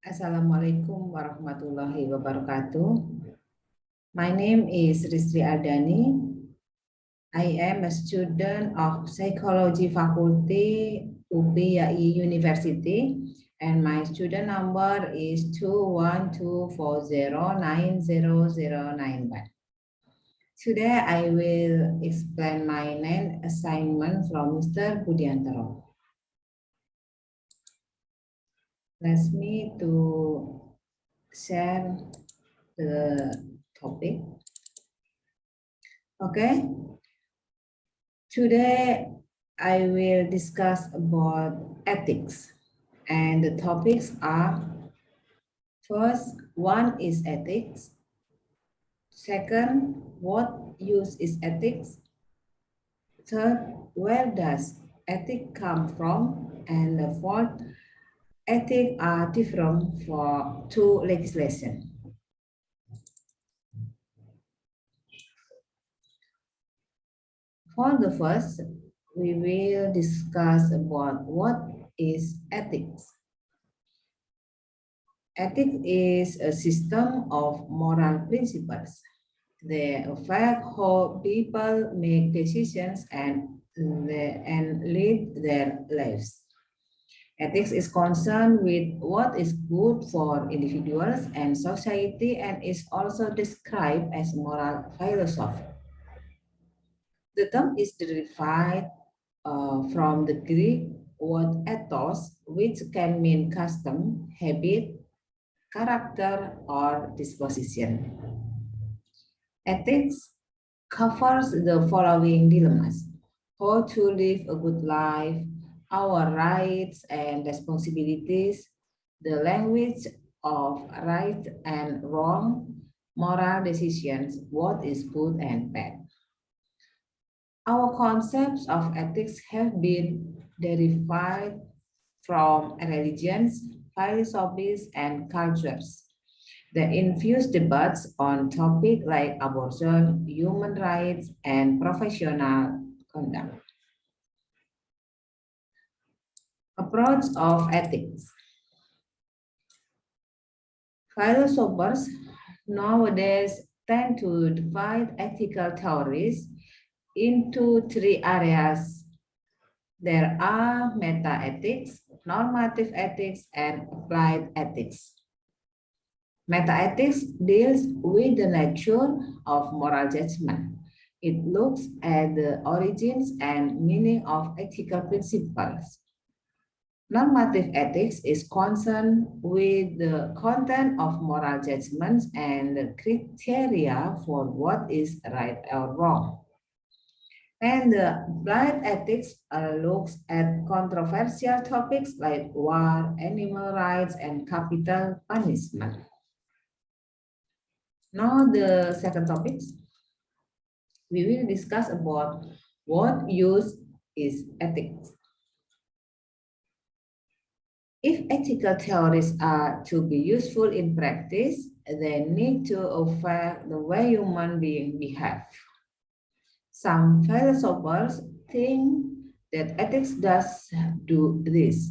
Assalamualaikum warahmatullahi wabarakatuh. My name is Ristriardani. I am a student of Psychology Faculty UPI University, and my student number is 212409091. Today I will explain my main assignment from Mr. Budiantaro. Let's me to share the topic. Okay. Today I will discuss about ethics, and the topics are: first, one is ethics. Second, what use is ethics? Third, where does ethics come from? And the fourth, ethics are different for two legislation. For the first, we will discuss about what is ethics. Ethics is a system of moral principles. They affect how people make decisions and lead their lives. Ethics is concerned with what is good for individuals and society, and is also described as moral philosophy. The term is derived from the Greek word ethos, which can mean custom, habit, character, or disposition. Ethics covers the following dilemmas: how to live a good life, our rights and responsibilities, the language of right and wrong, moral decisions, what is good and bad. Our concepts of ethics have been derived from religions, philosophies, and cultures. They infuse debates on topics like abortion, human rights, and professional conduct. Approach of ethics. Philosophers nowadays tend to divide ethical theories into three areas. There are meta-ethics, normative ethics, and applied ethics. Meta-ethics deals with the nature of moral judgment. It looks at the origins and meaning of ethical principles. Normative ethics is concerned with the content of moral judgments and the criteria for what is right or wrong. And the applied ethics looks at controversial topics like war, animal rights, and capital punishment. Now the second topic, we will discuss about what use is ethics. If ethical theories are to be useful in practice, they need to affect the way human beings behave. Some philosophers think that ethics does do this.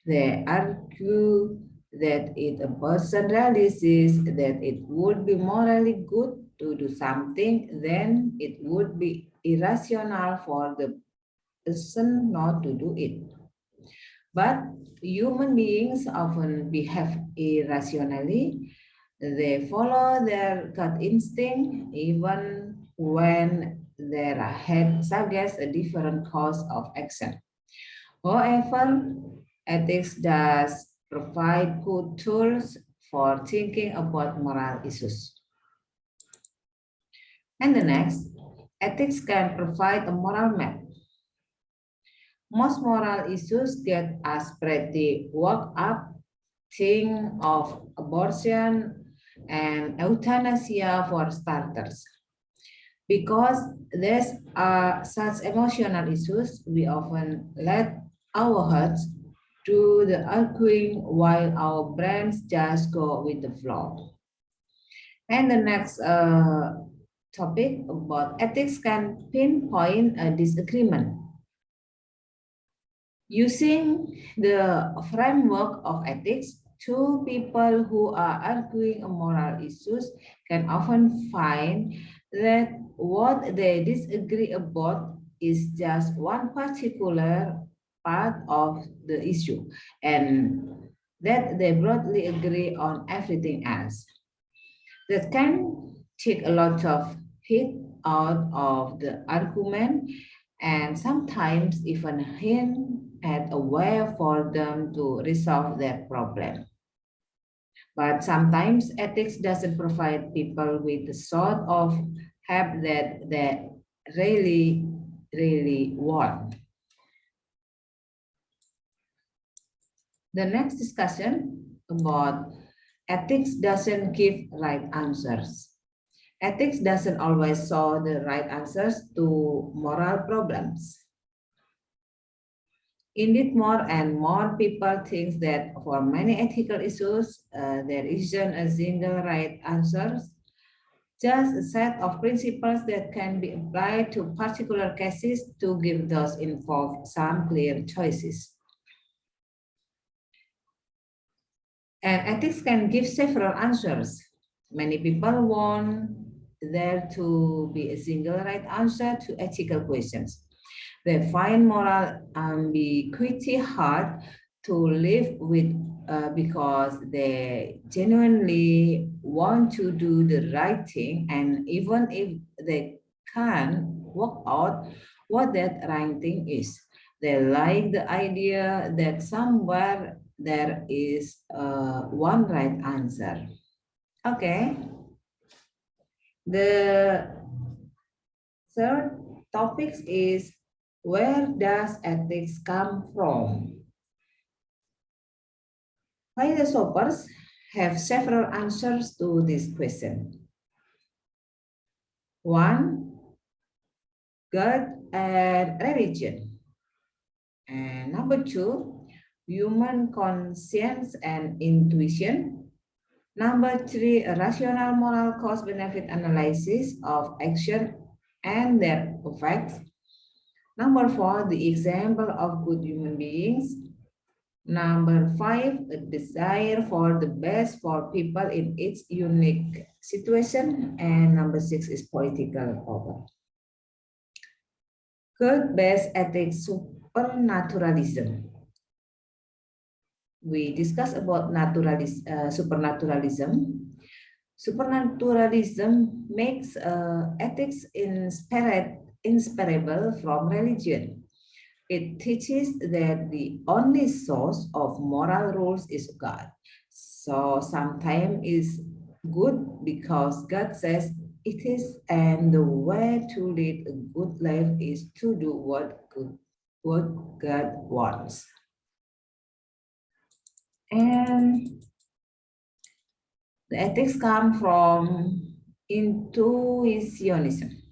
They argue that if a person realizes that it would be morally good to do something, then it would be irrational for the person not to do it. But human beings often behave irrationally. They follow their gut instinct even when their head suggests a different course of action. However, ethics does provide good tools for thinking about moral issues. And the next, ethics can provide a moral map. Most moral issues get us pretty worked up. Think of abortion and euthanasia for starters. Because these are such emotional issues, we often let our hearts do the arguing while our brains just go with the flow. And the next topic about ethics can pinpoint a disagreement. Using the framework of ethics Two people who are arguing moral issues can often find that what they disagree about is just one particular part of the issue and that they broadly agree on everything else. That can take a lot of heat out of the argument and sometimes even hint at a way for them to resolve their problem. But sometimes ethics doesn't provide people with the sort of help that they really want. The next discussion about ethics doesn't give right answers. Ethics doesn't always show the right answers to moral problems. Indeed, more and more people think that for many ethical issues, there isn't a single right answer, just a set of principles that can be applied to particular cases to give those involved some clear choices. And ethics can give several answers. Many people want there to be a single right answer to ethical questions. They find moral ambiguity hard to live with because they genuinely want to do the right thing, and even if they can't work out what that right thing is, they like the idea that somewhere there is one right answer. Okay. The third topic is, where does ethics come from? Philosophers have several answers to this question. One, God and religion. And number two, human conscience and intuition. Number three, a rational moral cost-benefit analysis of action and their effects. Number four, the example of good human beings. Number five, a desire for the best for people in its unique situation. And number six is political power. God-based ethics, supernaturalism. We discussed about supernaturalism. Supernaturalism makes ethics inseparable from religion. It teaches that the only source of moral rules is God. So sometimes it's good because God says it is, and the way to lead a good life is to do what God wants. And the ethics come from intuitionism.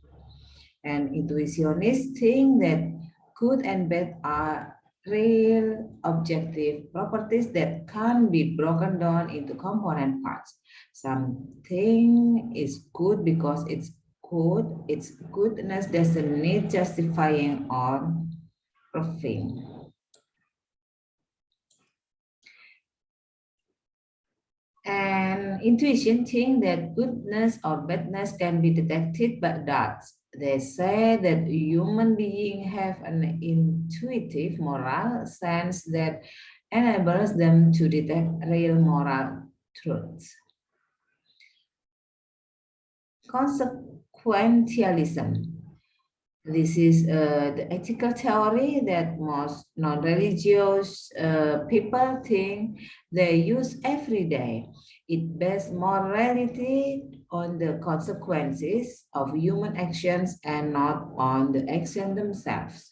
And intuitionists think that good and bad are real objective properties that can't be broken down into component parts. Something is good because it's good. Its goodness doesn't need justifying or proving. And intuition think that goodness or badness can be detected by does. They say that human beings have an intuitive moral sense that enables them to detect real moral truths. Consequentialism. This is the ethical theory that most non-religious people think they use every day. It bases morality on the consequences of human actions and not on the actions themselves.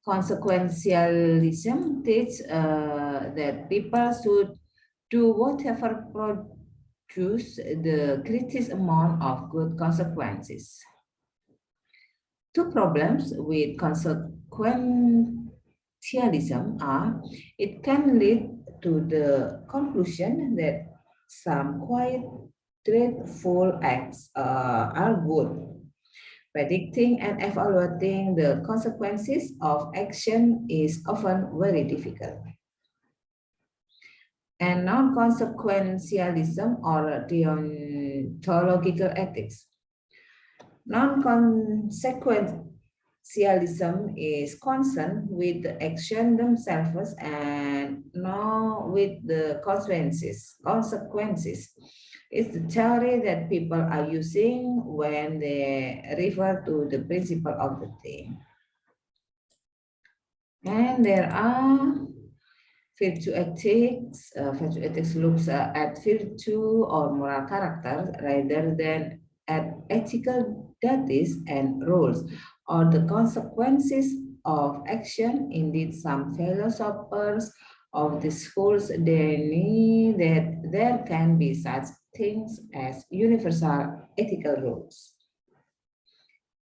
Consequentialism teaches that people should do whatever produce the greatest amount of good consequences. Two problems with consequentialism are it can lead to the conclusion that some quite dreadful acts are good, Predicting and evaluating the consequences of action is often very difficult. And non-consequentialism or deontological ethics. Non-consequentialism is concerned with the action themselves and not with the consequences. It's the theory that people are using when they refer to the principle of the thing. And there are virtue ethics. Virtue ethics looks at virtue or moral character rather than at ethical duties and rules or the consequences of action. Indeed, some philosophers of the schools deny that there can be such things as universal ethical rules.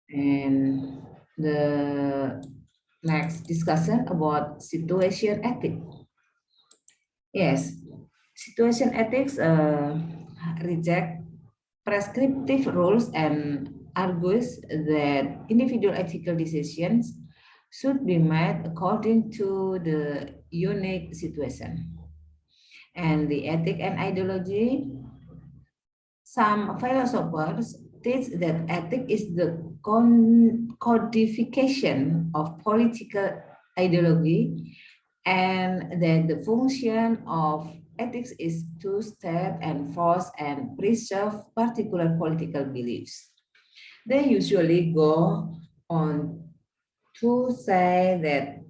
And the next discussion about situation ethics. Yes, situation ethics reject prescriptive rules and argues that individual ethical decisions should be made according to the unique situation. And the ethic and ideology, some philosophers teach that ethic is the codification of political ideology and that the function of ethics is to state, enforce, and preserve particular political beliefs. They usually go on to say that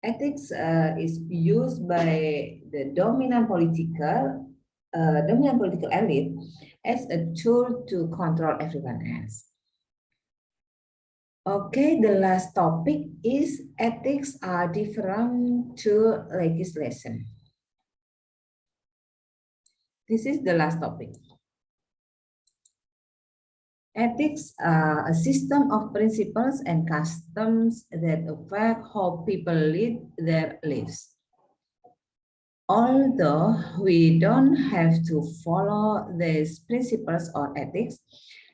ethics is used by the dominant political elite as a tool to control everyone else. Okay, the last topic is ethics are different to legislation. This is the last topic. Ethics are a system of principles and customs that affect how people lead their lives. Although we don't have to follow these principles or ethics,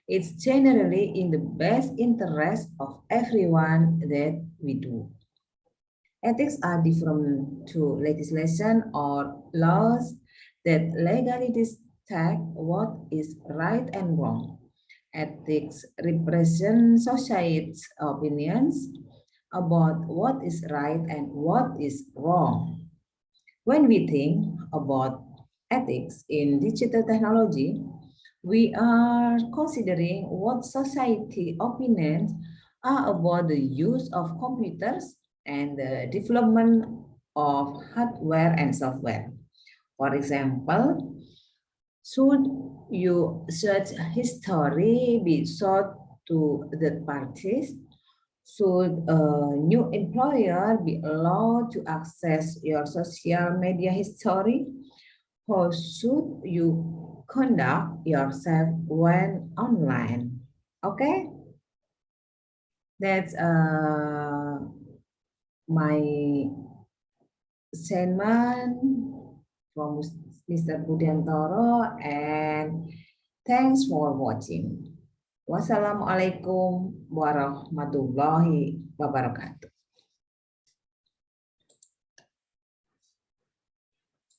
it's generally in the best interest of everyone that we do. Ethics are different to legislation or laws that legally dictate what is right and wrong. Ethics represent society's opinions about what is right and what is wrong. When we think about ethics in digital technology, we are considering what society opinions are about the use of computers and the development of hardware and software. For example, should you search history be shown to the parties? Should a new employer be allowed to access your social media history? How should you conduct yourself when online? Okay, that's my statement from Mr. Budiantoro, and thanks for watching. Wassalamualaikum warahmatullahi wabarakatuh.